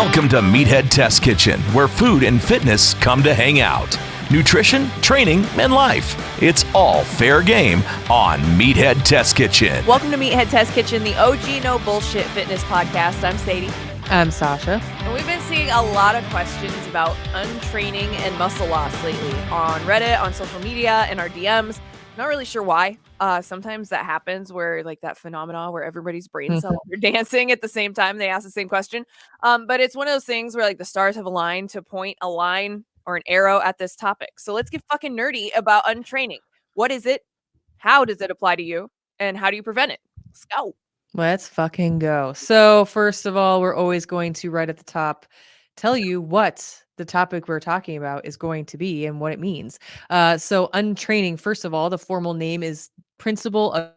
Welcome to Meathead Test Kitchen, where food and fitness come to hang out. Nutrition, training, and life. It's all fair game on Meathead Test Kitchen. Welcome to Meathead Test Kitchen, the OG no bullshit fitness podcast. I'm Sadie. I'm Sausha. And we've been seeing a lot of questions about untraining and muscle loss lately on Reddit, on social media, and our DMs. Not really sure why. Sometimes that happens where like that phenomenon where everybody's brain cells are dancing at the same time. They ask the same question. But it's one of those things where like the stars have aligned to point a line or an arrow at this topic. So let's get fucking nerdy about untraining. What is it? How does it apply to you? And how do you prevent it? Let's go. Let's fucking go. So first of all, we're always going to right at the top tell you what the topic we're talking about is going to be and what it means. So untraining, first of all, the formal name is Principle of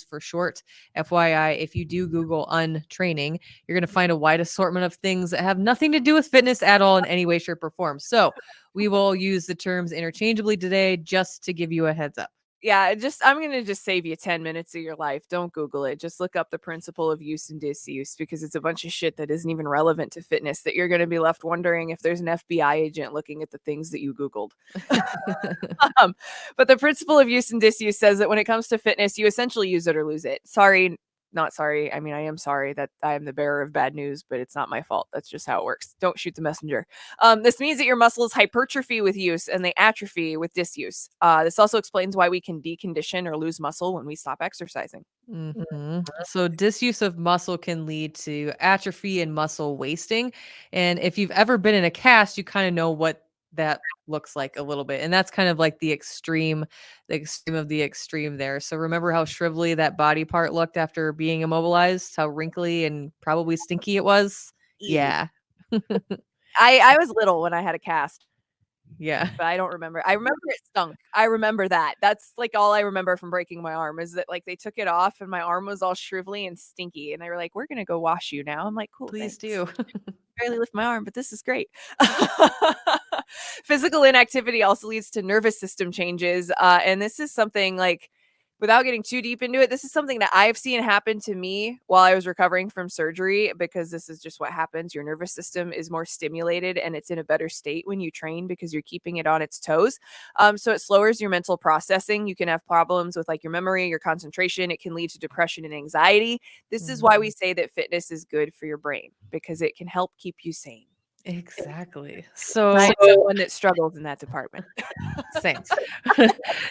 for short. FYI, if you do Google untraining, you're going to find a wide assortment of things that have nothing to do with fitness at all in any way, shape, or form. So we will use the terms interchangeably today just to give you a heads up. Yeah, I'm going to just save you 10 minutes of your life. Don't Google it. Just look up the principle of use and disuse because it's a bunch of shit that isn't even relevant to fitness that you're going to be left wondering if there's an FBI agent looking at the things that you Googled. But the principle of use and disuse says that when it comes to fitness, you essentially use it or lose it. Sorry. Not sorry. I mean, I am sorry that I am the bearer of bad news, but it's not my fault. That's just how it works. Don't shoot the messenger. This means that your muscles hypertrophy with use and they atrophy with disuse. This also explains why we can decondition or lose muscle when we stop exercising. Mm-hmm. So disuse of muscle can lead to atrophy and muscle wasting. And if you've ever been in a cast, you kind of know what that looks like a little bit. And that's kind of like the extreme of the extreme there. So remember how shrivelly that body part looked after being immobilized, how wrinkly and probably stinky it was. Yeah. I was little when I had a cast. Yeah. But I don't remember. I remember it stunk. I remember that. That's like all I remember from breaking my arm is that like they took it off and my arm was all shrivelly and stinky. And they were like, we're going to go wash you now. I'm like, cool. Please thanks. do. Barely lift my arm, but this is great. Physical inactivity also leads to nervous system changes. And this is something like, without getting too deep into it, this is something that I've seen happen to me while I was recovering from surgery, because this is just what happens. Your nervous system is more stimulated and it's in a better state when you train because you're keeping it on its toes. So it slowers your mental processing. You can have problems with like your memory, your concentration. It can lead to depression and anxiety. This is why we say that fitness is good for your brain, because it can help keep you sane. Exactly. So I'm someone that struggles in that department. Same.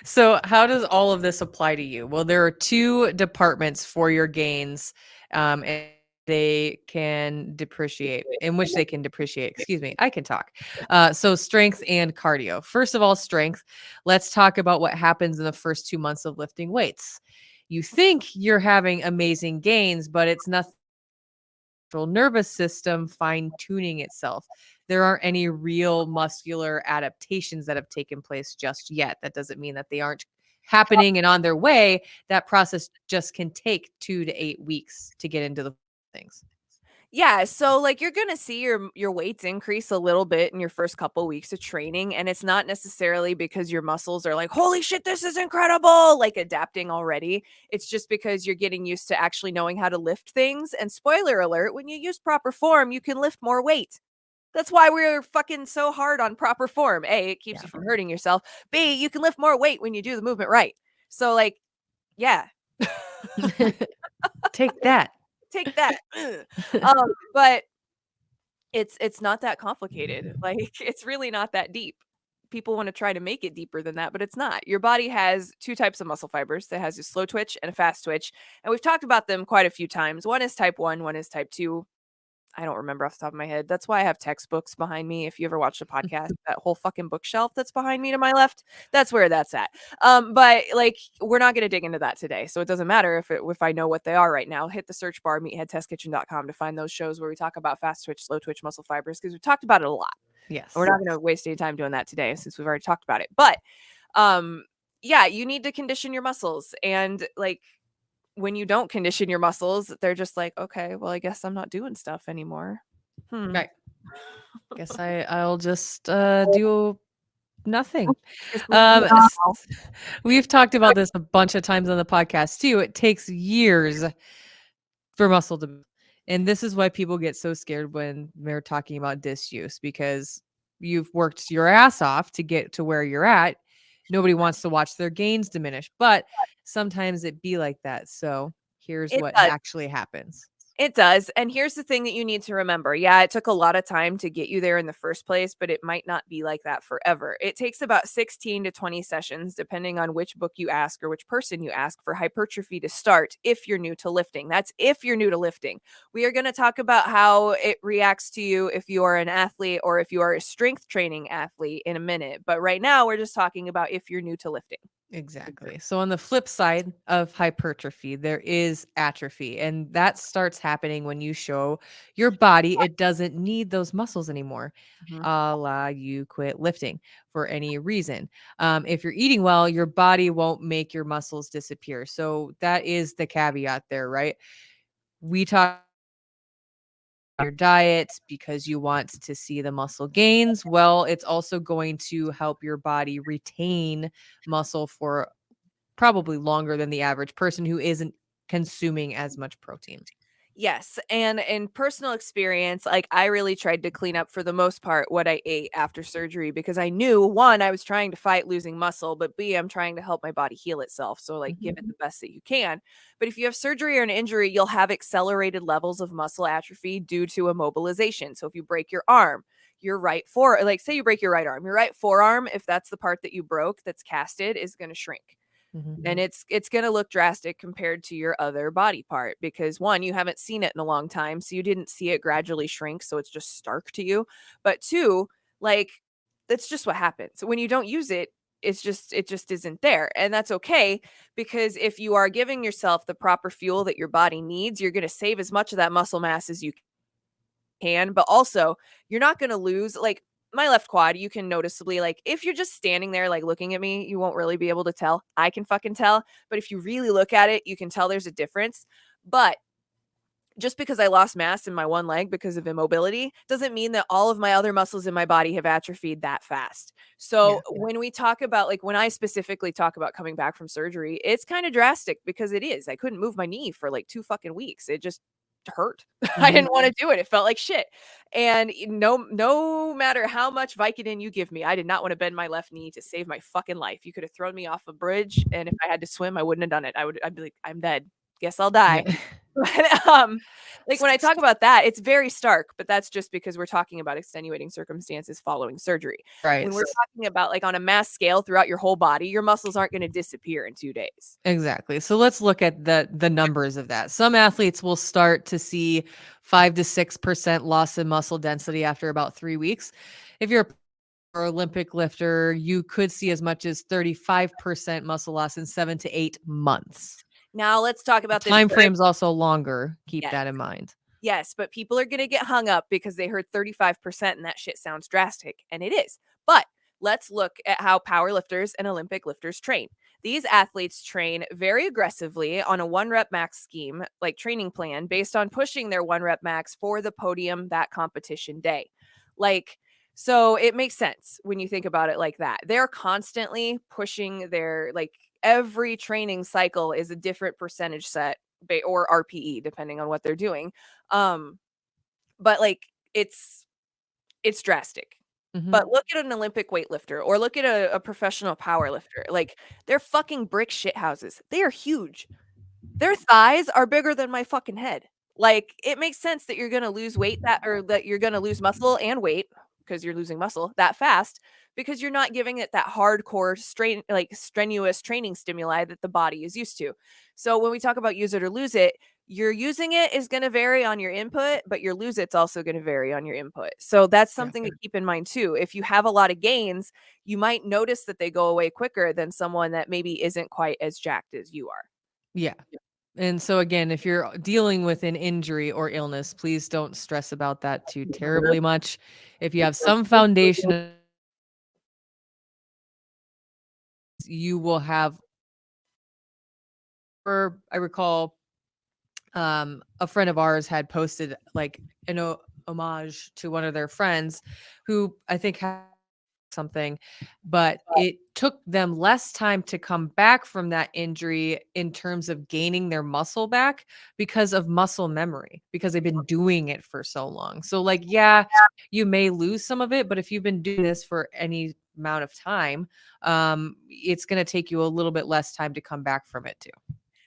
So how does all of this apply to you? Well, there are two departments for your gains, and they can depreciate, in which they can depreciate. Excuse me. I can talk. So strength and cardio. First of all, strength. Let's talk about what happens in the first 2 months of lifting weights. You think you're having amazing gains, but it's nothing. Nervous system fine-tuning itself. There aren't any real muscular adaptations that have taken place just yet. That doesn't mean that they aren't happening and on their way. That process just can take 2 to 8 weeks to get into the things. Yeah, so like you're gonna see your weights increase a little bit in your first couple weeks of training, and it's not necessarily because your muscles are like, holy shit, this is incredible, like adapting already. It's just because you're getting used to actually knowing how to lift things. And spoiler alert, when you use proper form, you can lift more weight. That's why we're fucking so hard on proper form. A, it keeps you from hurting yourself. B, you can lift more weight when you do the movement right. So like, yeah. Take that. Take that. But it's not that complicated. Like it's really not that deep. People want to try to make it deeper than that, but it's not. Your body has two types of muscle fibers. That has a slow twitch and a fast twitch. And we've talked about them quite a few times. One is type 1, one is type 2. I don't remember off the top of my head. That's why I have textbooks behind me. If you ever watched a podcast, that whole fucking bookshelf that's behind me to my left, that's where that's at. But like, we're not going to dig into that today. So it doesn't matter if I know what they are right now. Hit the search bar, meatheadtestkitchen.com to find those shows where we talk about fast twitch, slow twitch muscle fibers, because we've talked about it a lot. Yes. We're not going to waste any time doing that today since we've already talked about it. But yeah, you need to condition your muscles. And like, when you don't condition your muscles, they're just like, okay, well, I guess I'm not doing stuff anymore. Right. Guess I'll just do nothing. We've talked about this a bunch of times on the podcast too. It takes years for muscle to And this is why people get so scared when they're talking about disuse, because you've worked your ass off to get to where you're at. Nobody wants to watch their gains diminish, but sometimes it be like that. So here's It what does. actually happens. It does. And here's the thing that you need to remember. Yeah, it took a lot of time to get you there in the first place, but it might not be like that forever. It takes about 16 to 20 sessions, depending on which book you ask or which person you ask, for hypertrophy to start if you're new to lifting. That's if you're new to lifting. We are going to talk about how it reacts to you if you are an athlete or if you are a strength training athlete in a minute. But right now, we're just talking about if you're new to lifting. Exactly. So on the flip side of hypertrophy, there is atrophy, and that starts happening when you show your body it doesn't need those muscles anymore. Mhm. A la you quit lifting for any reason. If you're eating well, your body won't make your muscles disappear. So that is the caveat there, right? We talk your diet because you want to see the muscle gains. Well, it's also going to help your body retain muscle for probably longer than the average person who isn't consuming as much protein. Yes, and in personal experience, like I really tried to clean up for the most part what I ate after surgery because I knew one, I was trying to fight losing muscle, but B, I'm trying to help my body heal itself. So like give it the best that you can. But if you have surgery or an injury, you'll have accelerated levels of muscle atrophy due to immobilization. So if you break your arm, your right fore, like say you break your right arm, your right forearm, if that's the part that you broke that's casted, is going to shrink. Mhm. And it's going to look drastic compared to your other body part because one, you haven't seen it in a long time, so you didn't see it gradually shrink, so it's just stark to you. But two, like that's just what happens when you don't use it. It just isn't there, and that's okay, because if you are giving yourself the proper fuel that your body needs, you're going to save as much of that muscle mass as you can, but also you're not going to lose like my left quad. You can noticeably, like, if you're just standing there like looking at me, you won't really be able to tell. I can fucking tell, but if you really look at it, you can tell there's a difference. But just because I lost mass in my one leg because of immobility doesn't mean that all of my other muscles in my body have atrophied that fast. So Yeah. when we talk about, like, when I specifically talk about coming back from surgery, it's kind of drastic because it is. I couldn't move my knee for like 2 fucking weeks. It just hurt. I Mhm. didn't want to do it. It felt like shit. And no matter how much Vicodin you give me, I did not want to bend my left knee to save my fucking life. You could have thrown me off a bridge, and if I had to swim, I wouldn't have done it. I'd be like, I'm dead. Guess I'll die. Yeah. But, like, when I talk about that, it's very stark, but that's just because we're talking about extenuating circumstances following surgery. Right. When we're talking about, like, on a mass scale throughout your whole body, your muscles aren't gonna disappear in 2 days. Exactly. So let's look at the numbers of that. Some athletes will start to see 5 to 6% loss in muscle density after about 3 weeks. If you're a Olympic lifter, you could see as much as 35% muscle loss in 7 to 8 months. Now let's talk The about this time very. frame's also longer. Keep Yes. that in mind. Yes, but people are gonna get hung up because they heard 35% and that shit sounds drastic, and it is. But let's look at how power lifters and Olympic lifters train. These athletes train very aggressively on a 1 rep max scheme, like training plan, based on pushing their 1 rep max for the podium that competition day. Like, so it makes sense when you think about it like that. They're constantly pushing their, like, every training cycle is a different percentage set or RPE depending on what they're doing. Um, but like it's drastic. Mhm. But look at an Olympic weightlifter or look at a professional power lifter. Like, they're fucking brick shit houses. They are huge. Their thighs are bigger than my fucking head. Like, it makes sense that you're gonna lose weight that or that you're gonna lose muscle and weight because you're losing muscle that fast because you're not giving it that hardcore strain, like strenuous training stimuli that the body is used to. So when we talk about use it or lose it, your using it is going to vary on your input, but your lose it's also going to vary on your input. So that's Yeah. something to keep in mind too. If you have a lot of gains, you might notice that they go away quicker than someone that maybe isn't quite as jacked as you are. Yeah. And so again, if you're dealing with an injury or illness, please don't stress about that too terribly much. If you have some foundation, you will have, or I recall a friend of ours had posted like an homage to one of their friends who I think had something, but it took them less time to come back from that injury in terms of gaining their muscle back because of muscle memory, because they've been doing it for so long. So, like, yeah, you may lose some of it, but if you've been doing this for any amount of time, it's going to take you a little bit less time to come back from it too.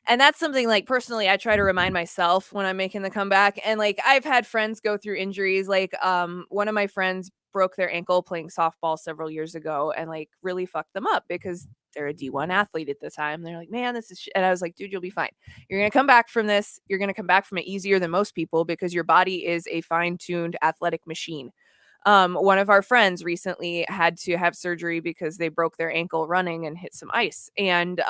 And that's something, like, personally, I try to remind myself when I'm making the comeback. And, like, I've had friends go through injuries. Like, one of my friends broke their ankle playing softball several years ago and, like, really fucked them up because they're a D1 athlete at the time. They're like, man, this is and I was like, dude, you'll be fine. You're going to come back from this. You're going to come back from it easier than most people because your body is a fine-tuned athletic machine. One of our friends recently had to have surgery because they broke their ankle running and hit some ice. And,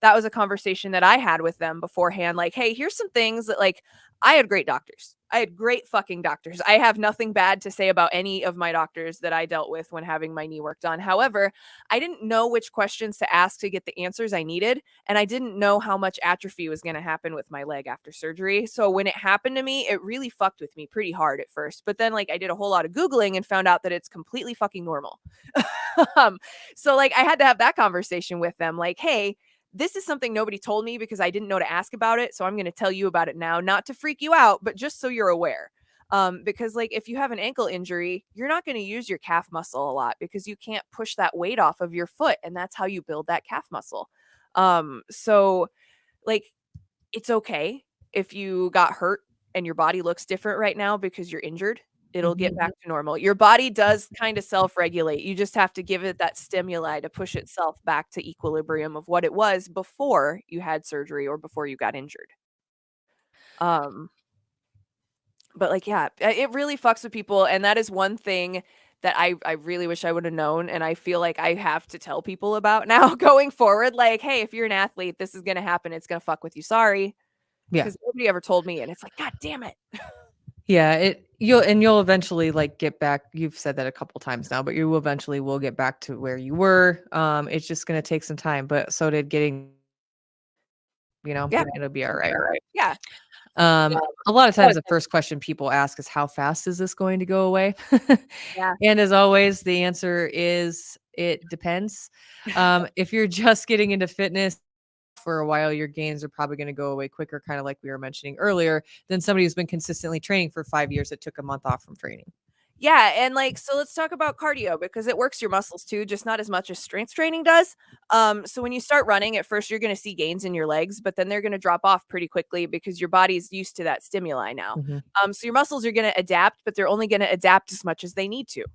that was a conversation that I had with them beforehand. Like, hey, here's some things that, like, I had great doctors. I had great fucking doctors. I have nothing bad to say about any of my doctors that I dealt with when having my knee worked on. However, I didn't know which questions to ask to get the answers I needed. And I didn't know how much atrophy was going to happen with my leg after surgery. So when it happened to me, it really fucked with me pretty hard at first. But then, like, I did a whole lot of Googling and found out that it's completely fucking normal. So, like, I had to have that conversation with them. Like, hey, this is something nobody told me because I didn't know to ask about it. So I'm going to tell you about it now, not to freak you out, but just so you're aware. Because, like, if you have an ankle injury, you're not going to use your calf muscle a lot because you can't push that weight off of your foot. And that's how you build that calf muscle. So, like, it's okay if you got hurt and your body looks different right now because you're injured. It'll get back to normal. Your body does kind of self-regulate. You just have to give it that stimuli to push itself back to equilibrium of what it was before you had surgery or before you got injured. Um, but, like, yeah, it really fucks with people, and that is one thing that I really wish I would have known, and I feel like I have to tell people about now going forward. Like, hey, if you're an athlete, this is gonna happen. It's gonna fuck with you. Sorry, Yeah. because nobody ever told me, and it's like, God damn it. Yeah, you'll eventually, like, get back. You've said that a couple times now, but you eventually will get back to where you were. It's just gonna take some time, but so did getting, Yeah, it'll be all right. yeah. A lot of times the first question people ask is how fast is this going to go away? Yeah. And as always, the answer is it depends. If you're just getting into fitness for a while, your gains are probably going to go away quicker, kind of like we were mentioning earlier, than somebody who's been consistently training for 5 years that took a month off from training. Yeah, and, like, so let's talk about cardio because it works your muscles too, just not as much as strength training does. So when you start running, at first you're gonna see gains in your legs, but then they're gonna drop off pretty quickly because your body's used to that stimuli now. Mhm. So your muscles are gonna adapt, but they're only gonna adapt as much as they need to.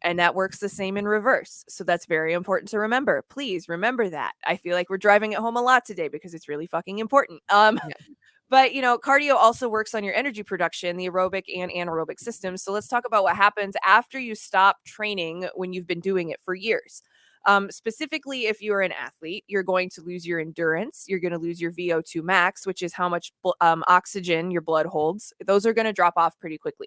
And that works the same in reverse. So that's very important to remember. Please remember that. I feel like we're driving it home a lot today because it's really fucking important. Yeah. But, cardio also works on your energy production, the aerobic and anaerobic systems. So let's talk about what happens after you stop training when you've been doing it for years. Specifically, if you're an athlete, you're going to lose your endurance. You're going to lose your VO2 max, which is how much oxygen your blood holds. Those are going to drop off pretty quickly.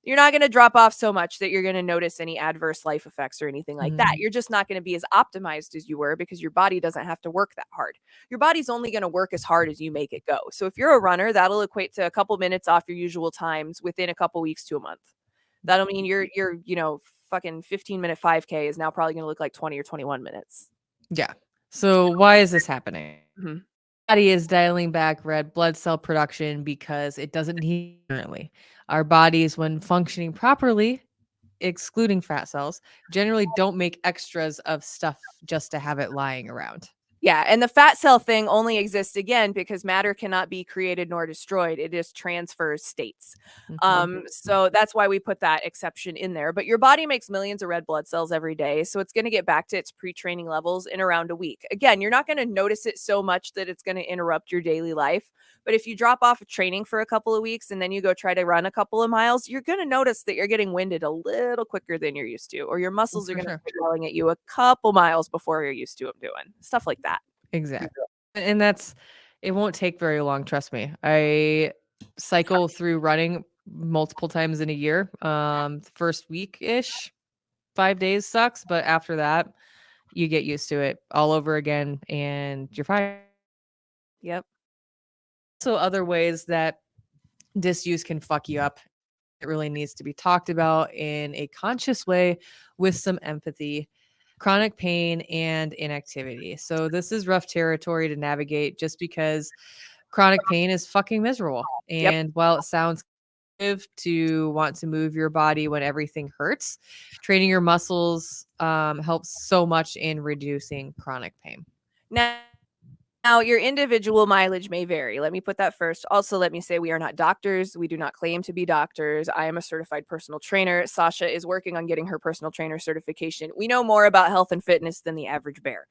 You're not going to drop off so much that you're going to notice any adverse life effects or anything like that. You're just not going to be as optimized as you were because your body doesn't have to work that hard. Your body's only going to work as hard as you make it go. So if you're a runner, that'll equate to a couple minutes off your usual times within a couple weeks to a month. That'll mean your fucking 15-minute 5K is now probably going to look like 20 or 21 minutes. Yeah. So why is this happening? Mhm. Body is dialing back red blood cell production because it doesn't need it currently. Our bodies, when functioning properly, excluding fat cells, generally don't make extras of stuff just to have it lying around. Yeah, and the fat cell thing only exists again because matter cannot be created nor destroyed. It just transfers states. So that's why we put that exception in there. But your body makes millions of red blood cells every day, so it's going to get back to its pre-training levels in around a week. Again, you're not going to notice it so much that it's going to interrupt your daily life. But if you drop off of training for a couple of weeks and then you go try to run a couple of miles, you're going to notice that you're getting winded a little quicker than you're used to, or your muscles are For going to sure. start yelling at you a couple miles before you're used to them doing stuff like that. Exactly. And it won't take very long, trust me. I cycle through running multiple times in a year. First week-ish, 5 days sucks, but after that, you get used to it all over again and you're fine. Yep. So other ways that disuse can fuck you up. it really needs to be talked about in a conscious way with some empathy. Chronic pain and inactivity. So this is rough territory to navigate just because chronic pain is fucking miserable. Yep. And while it sounds good to want to move your body when everything hurts, training your muscles helps so much in reducing chronic pain. Now, your individual mileage may vary. Let me put that first. Also, let me say we are not doctors. We do not claim to be doctors. I am a certified personal trainer. Sausha is working on getting her personal trainer certification. We know more about health and fitness than the average bear.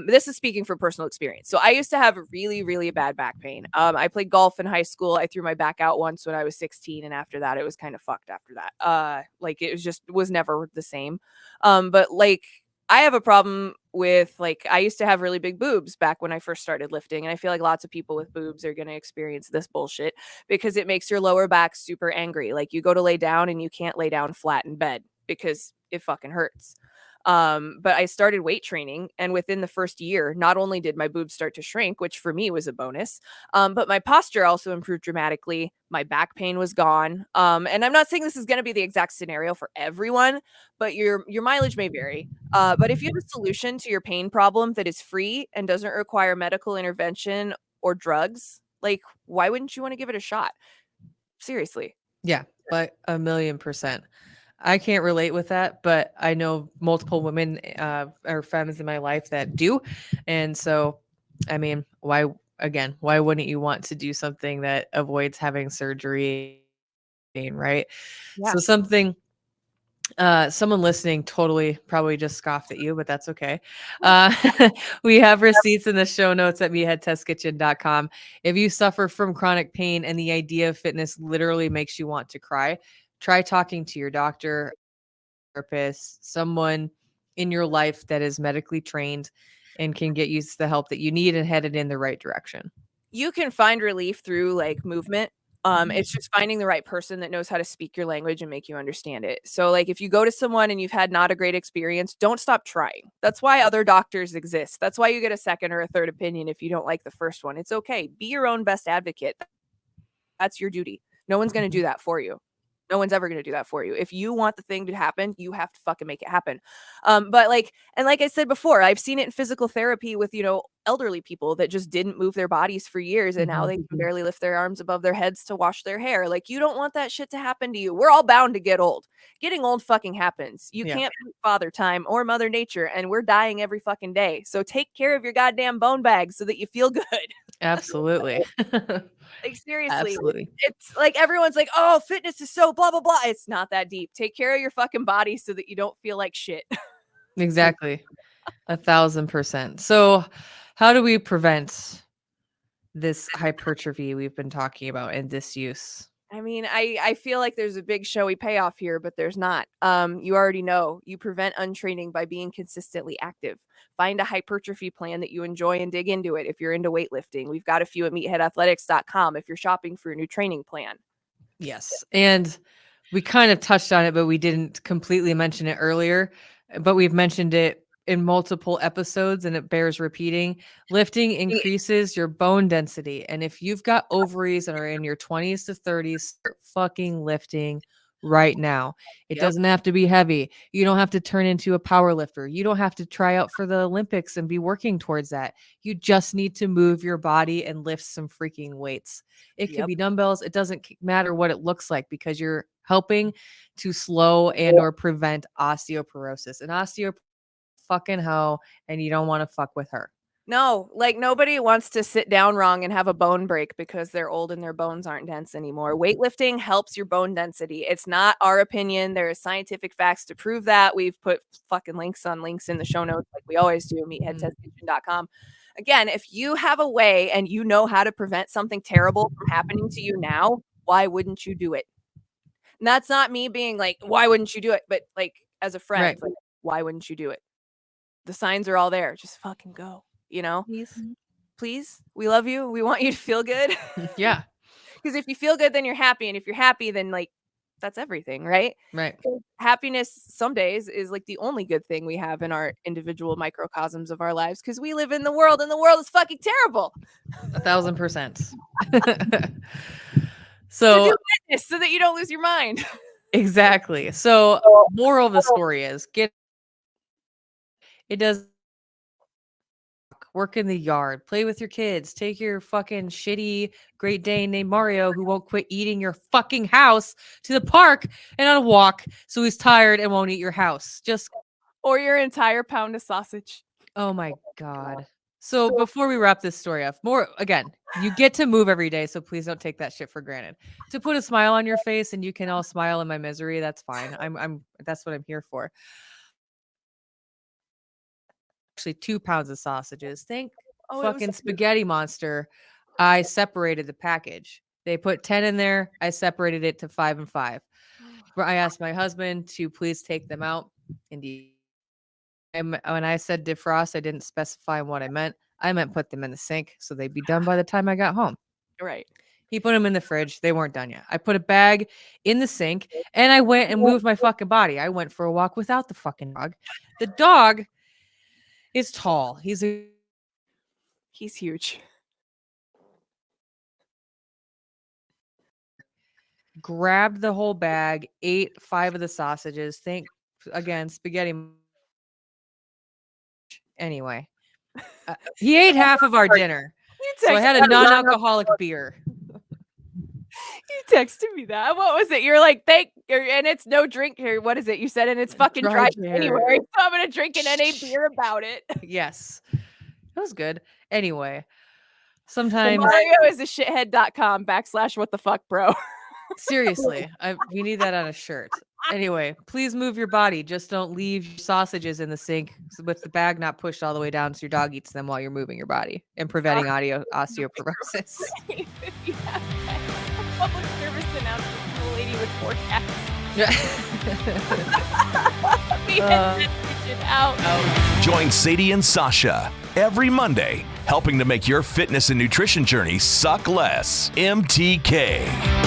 This is speaking from personal experience. So I used to have really, really bad back pain. I played golf in high school. I threw my back out once when I was 16, and after that, it was kind of fucked after that. Like it was never the same. But like I have a problem with I used to have really big boobs back when I first started lifting. And I feel like lots of people with boobs are going to experience this bullshit because it makes your lower back super angry. Like you go to lay down and you can't lay down flat in bed because it fucking hurts. But I started weight training, and within the first year, not only did my boobs start to shrink, which for me was a bonus, but my posture also improved dramatically. My back pain was gone. And I'm not saying this is going to be the exact scenario for everyone, but your mileage may vary. But if you have a solution to your pain problem that is free and doesn't require medical intervention or drugs, like why wouldn't you want to give it a shot? Seriously. Yeah, but 1,000,000%. I can't relate with that, but I know multiple women or femmes in my life that do. And so, I mean, why wouldn't you want to do something that avoids having surgery, right? Yeah. So someone listening totally probably just scoffed at you, but that's okay. We have receipts in the show notes at meatheadtestkitchen.com. If you suffer from chronic pain and the idea of fitness literally makes you want to cry, try talking to your doctor, therapist, someone in your life that is medically trained and can get you the help that you need and headed in the right direction. You can find relief through movement. It's just finding the right person that knows how to speak your language and make you understand it. So if you go to someone and you've had not a great experience, don't stop trying. That's why other doctors exist. That's why you get a second or a third opinion if you don't like the first one. It's okay. Be your own best advocate. That's your duty. No one's going to do that for you. No one's ever going to do that for you. If you want the thing to happen, you have to fucking make it happen. But like I said before, I've seen it in physical therapy with, elderly people that just didn't move their bodies for years. And now they can barely lift their arms above their heads to wash their hair. Like, you don't want that shit to happen to you. We're all bound to get old. Getting old fucking happens. You can't beat Father Time or Mother Nature, and we're dying every fucking day. So take care of your goddamn bone bags so that you feel good. Absolutely. Like, seriously. Absolutely. It's like everyone's like, oh, fitness is so blah, blah, blah. It's not that deep. Take care of your fucking body so that you don't feel like shit. Exactly. 1,000%. So how do we prevent this hypertrophy we've been talking about and disuse? I mean, I feel like there's a big showy payoff here, but there's not. You already know. You prevent untraining by being consistently active. Find a hypertrophy plan that you enjoy and dig into it. If you're into weightlifting, we've got a few at meatheadathletics.com if you're shopping for a new training plan. Yes. And we kind of touched on it, but we didn't completely mention it earlier, but we've mentioned it in multiple episodes and it bears repeating. Lifting increases your bone density. And if you've got ovaries and are in your 20s to 30s, start fucking lifting right now. It doesn't have to be heavy. You don't have to turn into a power lifter. You don't have to try out for the Olympics and be working towards that. You just need to move your body and lift some freaking weights. It could be dumbbells. It doesn't matter what it looks like because you're helping to slow and or prevent osteoporosis. And fucking hoe, and you don't want to fuck with her. No, like nobody wants to sit down wrong and have a bone break because they're old and their bones aren't dense anymore. Weightlifting helps your bone density. It's not our opinion. There are scientific facts to prove that. We've put fucking links in the show notes like we always do, meatheadtestkitchen.com. Again, if you have a way and you know how to prevent something terrible from happening to you now, why wouldn't you do it? And that's not me being like, why wouldn't you do it? But like as a friend, like, why wouldn't you do it? The signs are all there. Just fucking go. Please, we love you. We want you to feel good. Yeah. Because if you feel good, then you're happy. And if you're happy, then like, that's everything, right? Right. Happiness some days is like the only good thing we have in our individual microcosms of our lives because we live in the world and the world is fucking terrible. 1,000%. So do fitness so that you don't lose your mind. exactly. So moral of the story is it does work in the yard, play with your kids, take your fucking shitty Great Dane named Mario who won't quit eating your fucking house to the park and on a walk so he's tired and won't eat your house. Just Or your entire pound of sausage. oh my God. So before we wrap this story up, you get to move every day, so please don't take that shit for granted. To put a smile on your face and you can all smile in my misery, that's fine. I'm that's what I'm here for. Actually 2 pounds of sausages. Thank fucking spaghetti monster. I separated the package. They put 10 in there. I separated it to 5 and 5. I asked my husband to please take them out. Indeed. When I said defrost, I didn't specify what I meant. I meant put them in the sink so they'd be done by the time I got home. Right. He put them in the fridge. They weren't done yet. I put a bag in the sink and I went and moved my fucking body. I went for a walk without the fucking dog. The dog is tall. He's huge. Grabbed the whole bag, ate 5 of the sausages. Spaghetti. Anyway, he ate half of our dinner. So I had a non-alcoholic beer. You texted me that. What was it? You're like, and it's no drink here. What is it? You said, and it's fucking dry January. So I'm going to drink an NA beer about it. Yes. That was good. Anyway, sometimes Mario is a shithead.com /whatthefuck, seriously, we need that on a shirt. Anyway, please move your body. Just don't leave sausages in the sink with the bag not pushed all the way down so your dog eats them while you're moving your body and preventing osteoporosis. If you have pets, a public service announcement from a lady with 4 cats. Out. Join Sadie and Sausha every Monday, helping to make your fitness and nutrition journey suck less. MTK.